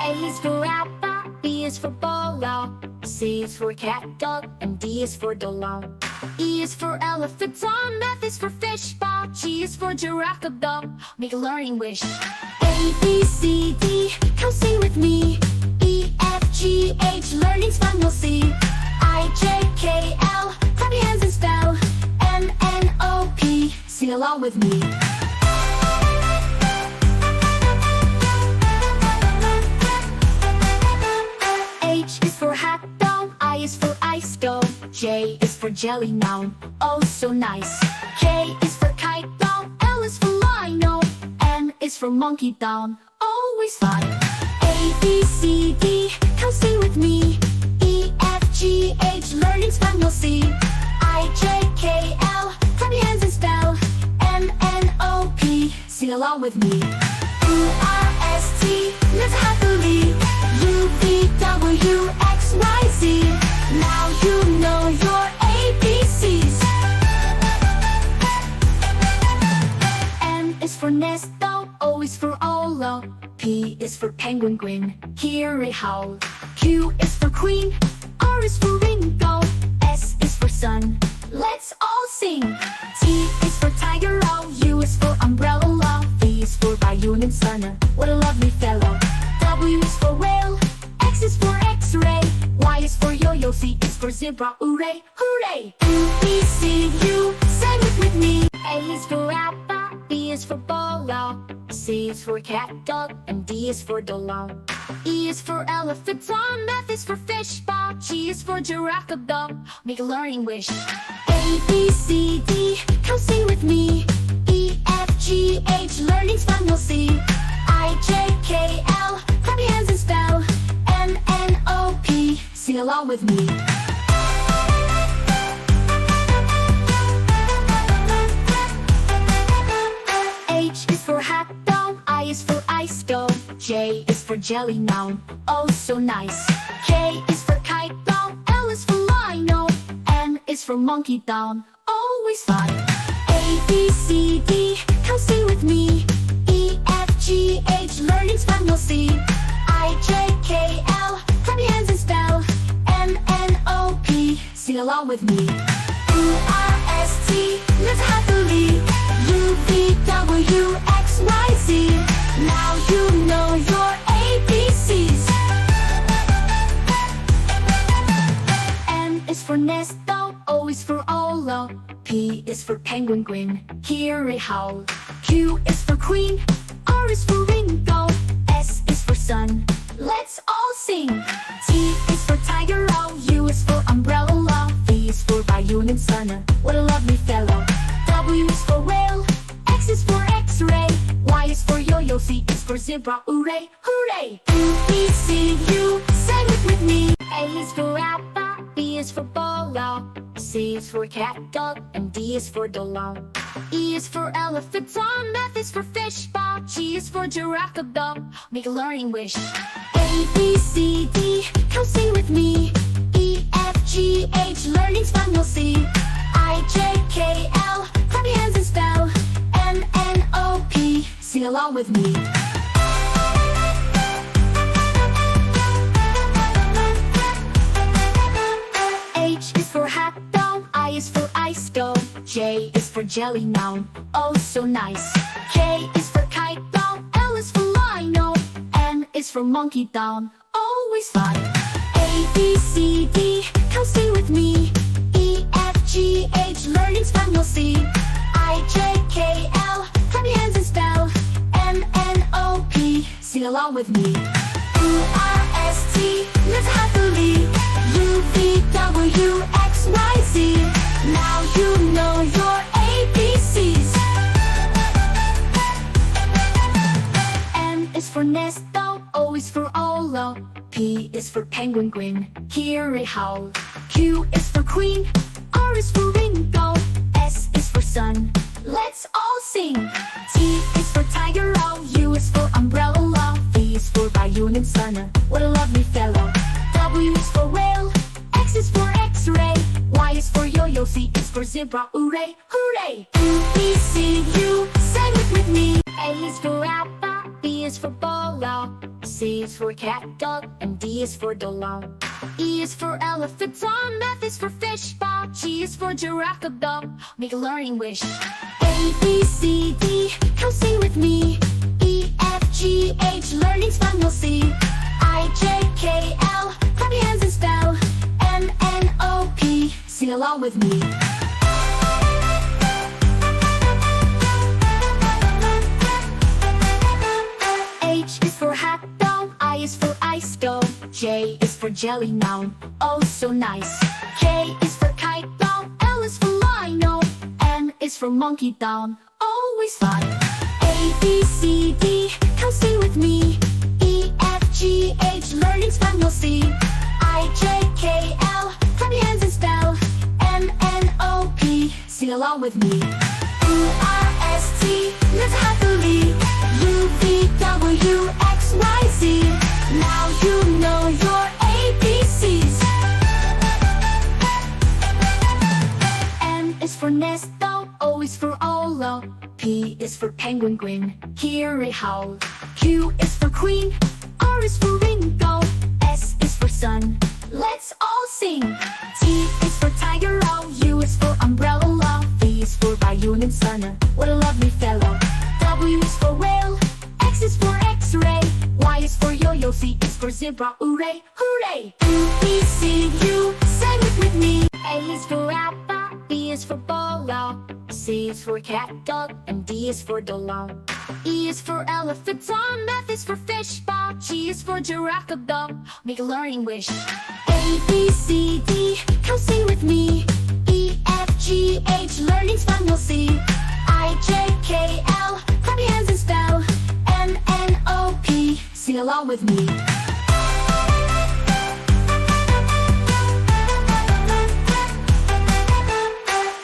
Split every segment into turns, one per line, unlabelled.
A is for apple, B is for bolo, C is for cat, dog, and D is for dollar. E is for elephant, F is for fish, ball, G is for giraffe, dog. Make a learning wish. A, B, C, D, come sing with me. E, F, G, H, learning's fun, you'll see. I, J, K, L, clap your hands and spell. M, N, O, P, sing along with me. H is for hat, dome, I is for ice, dome. J is for jelly, noun, oh so nice. K is for kite, dome, L is for lino. M is for monkey, down, always fun. A, B, C, D, come sing with me. E, F, G, H, learning's fun, you'll see. I, J, K, L, clap your hands and spell. M, N, O, P, sing along with me. U, R, S, T, live happily. U, V, W, X, Y, Z. Now you know your ABCs. N is for nest, O is for Olo. P is for penguin, grin, hear it howl. Q is for queen, R is for Ringo. S is for sun, let's all sing. T is for tiger, O, U is for umbrella. V is for Bayou and Sunner, what a lovely fellow. W is for whale, X is for X-ray. Y is for yo-yo, Z is for zebra, hooray, hooray. U, B, C, U, sing it with me. A is for apple, B is for bolo, C is for cat, dog, and D is for dollar. E is for elephant, F is for fish, ball, G is for giraffe, dog, make a learning wish. A, B, C, D, come sing with me. E, F, G, H, learning's fun, you'll see. I, J, K, L, clap your hands and spell. M, N, O, P, sing along with me. H is for hat, dome, I is for ice, dome. J is for jelly, noun, oh so nice. K is for kite, dome, L is for lino. M is for monkey, down, always fun. A, B, C, D, come sing with me. E, F, G, H, learning's fun, you'll see. I, J, K, L, clap your hands and spell. M, N, O, P, sing along with me. U, R, S, T, live happily. U, V, W, X, Y, Z. Now you know your ABCs. N is for nest, O is for Olo. P is for penguin, grin, hear it howl. Q is for queen, R is for Ringo. S is for sun, let's all sing. T is for tiger, O, U is for umbrella. V is for Bayou and Sunner, what a lovely fellow. W is for whale, X is for X-ray. Y is for yo-yo, Z is for zebra, hooray, hooray. U, B, C, U, sing it with me. A is for apple, B is for bolo, C is for cat, dog, and D is for dollar. E is for elephant, F is for fish, ball, G is for giraffe, dog, make a learning wish. A, B, C, D, come sing with me. E, F, G, H, learning's fun, you'll see. I, J, K, L, clap your hands and spell. M, N, O, P, sing along with me. H is for hat, dome, I is for ice, dome. J is for jelly, noun, oh so nice. K is for kite, dome, L is for lino. M is for monkey, down, always fun. A, B, C, D, come sing with me. E, F, G, H, learning's fun, you'll see. I, J, K, L, clap your hands and spell. M, N, O, P, sing along with me. U, R, S, T, live happily. U, V, W, X, Y, Z. Now you know your ABCs. N is for nest, O is for Olo. P is for penguin, grin, hear it howl. Q is for queen, R is for Ringo. S is for sun, let's all sing. T is for tiger, O, U is for umbrella. V is for Bayou and Sunner, what a lovely fellow. W is for whale, X is for X-ray. Y is for yo-yo, Z is for zebra, hooray, hooray. U, B, C, U, sing it with me. A is for apple, B is for ball, C is for cat, dog, and D is for dollar. E is for elephant, F is for fish, G is for giraffe, dog. Make a learning wish. A, B, C, D, come sing with me. E, F, G, H, learning's fun, you'll see. I, J, K, L, clap your hands and spell. M, N, O, P, sing along with me. H is for hat, doll, I is for ice, doll. J is for jelly, noun, oh so nice. K is for kite, doll, L is for lino. N is for monkey, down, always fun. A, B, C, D, come sing with me. E, F, G, H, learning's fun, you'll see. I, J, K, L, clap your hands and spell. M, N, O, P, sing along with me. U, R, S, T, live happily. U, V, W, X, Y, Z. Now you know your ABCs. N is for nest, O is for Olo. P is for penguin, grin, hear it howl. Q is for queen, R is for Ringo. S is for sun, let's all sing. T is for tiger, O, U is for umbrella. V is for Bayou and Sunner, what a lovely fellow. W is for whale, X is for X-ray. Y is for yo-yo, Z is for zebra, hooray, hooray. U, B, C, U, sing it with me. A is for apple, B is for ball, C is for cat, dog, and D is for dollar. E is for elephant, F is for fish, G is for giraffe, dog, make a learning wish. A, B, C, D, come sing with me. E, F, G, H, learning's fun, you'll see. I, J, K, L, clap your hands and spell. M, N, O, P, sing along with me.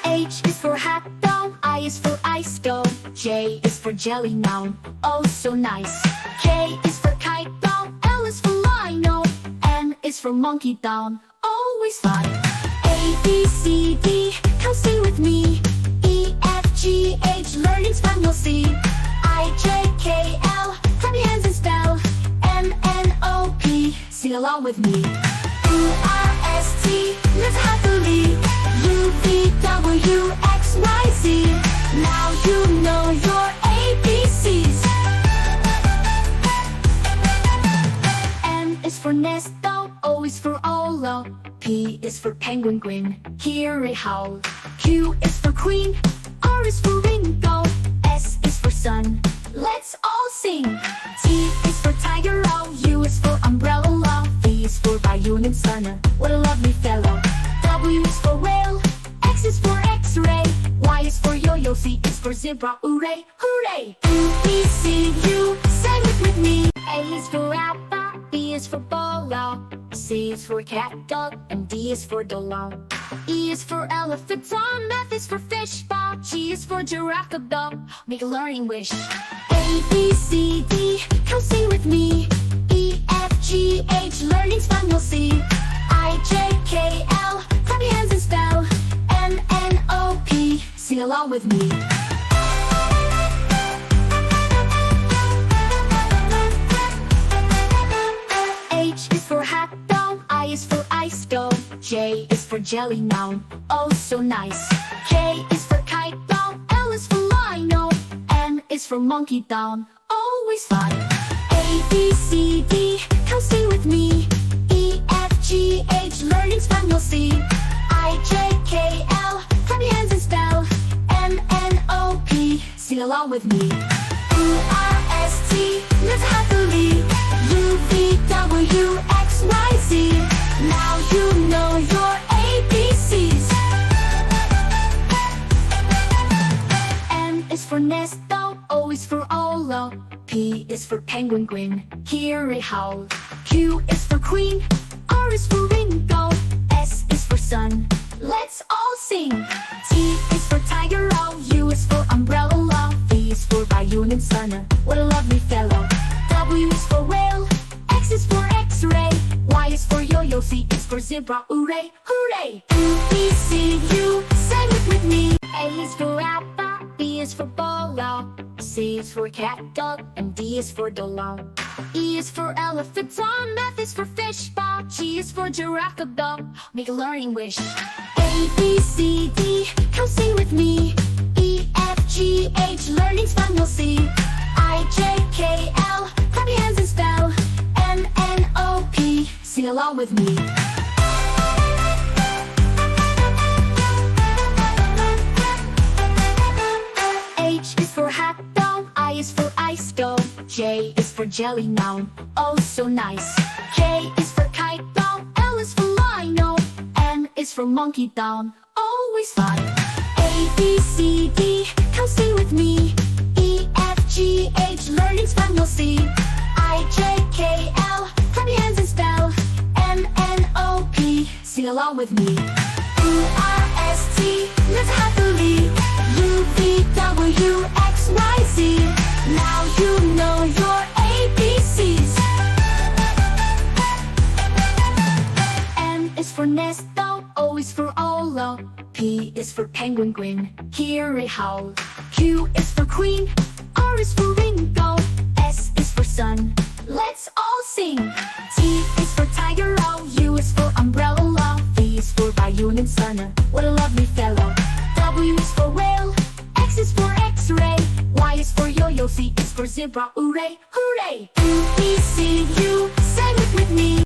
H is for hat, doll, I is for ice, doll. J is for jelly, noun, oh so nice. K is for kite, doll, L is for lino. N is for monkey, down, always fun. A, B, C, D, come sing with me. E, F, G, H, learning's fun, you'll see. I, J, K, L, clap your hands and spell. M, N, O, P, sing along with me. U, R, S, T, live happily. U, V, W, X, Y, Z. Now you know your ABCs. N is for nest, O is for Olo. P is for penguin, grin, hear it howl. Q is for queen, R is for Ringo. S is for sun, let's all sing. T is for tiger, O, U is for umbrella. V is for Bayou and Sunner, what a lovely fellow. W is for whale, X is for X-ray. Y is for yo-yo, Z is for zebra, hooray, hooray. U, B, C, U, sing it with me. A is for apple, B is for ball, C is for cat, dog, and D is for dollar. E is for elephant, F is for fish, G is for giraffe, dog, make a learning wish. A, B, C, D, come sing with me. E, F, G, H, learning's fun, you'll see. I, J, K, L, clap your hands and spell. M, N, O, P, sing along with me. H is for hat, doll, I is for ice, doll. J is for jelly, noun, oh so nice. K is for kite, doll, L is for lino. N is for monkey, down, always fun. A, B, C, D, come sing with me. E, F, G, H, learning's fun, you'll see. I, J, K, L, clap your hands and spell. M, N, O, P, sing along with me. U, R, S, T, live happily. U, V, W, X, Y, Z. Now you know your ABCs. N is for nest, O is for Olo. P is for penguin, grin, hear it howl. Q is for queen, R is for Ringo. S is for sun, let's all sing. T is for tiger, O, U is for umbrella. V is for Bayou and Sunner, what a lovely fellow. W is for whale, X is for X-ray. Y is for yo-yo, Z is for zebra, hooray, hooray. U, B, C, U, sing it with me. A is for apple, B is for ball, C is for cat, dog, and D is for dog. E is for elephant, Tom. F is for fish, Bob. G is for giraffe, dog. Make a learning wish. A, B, C, D, come sing with me. E, F, G, H, learning's fun, you'll see. I, J, K, L, clap your hands and spell. M, N, O, P, sing along with me. H is for hat, dog. I is for ice, dog. J is for jelly, noun, oh so nice. K is for kite, dog. L is for lino. N is for monkey, down, always fine. A, B, C, D, come sing with me. E, F, G, H, learning's fun, you'll see. I, J, K, L, clap your hands and spell. M, N, O, P, sing along with me. U, R, S, T, live happily. U, V, W, X, Y, Z. Now you know your ABCs. N is for nest, dog. O is for Olo. P is for penguin, grin, hear it howl. Q is for queen. R is for Ringo. S is for sun, let's all sing. T is for tiger, O. U is for umbrella. V is for Bayou and Sunner, what a lovely fellow. W is for whale. X is for X-ray. Y is for yo-yo. Z is for zebra, hooray, hooray. U, B, C, U, sing it with me.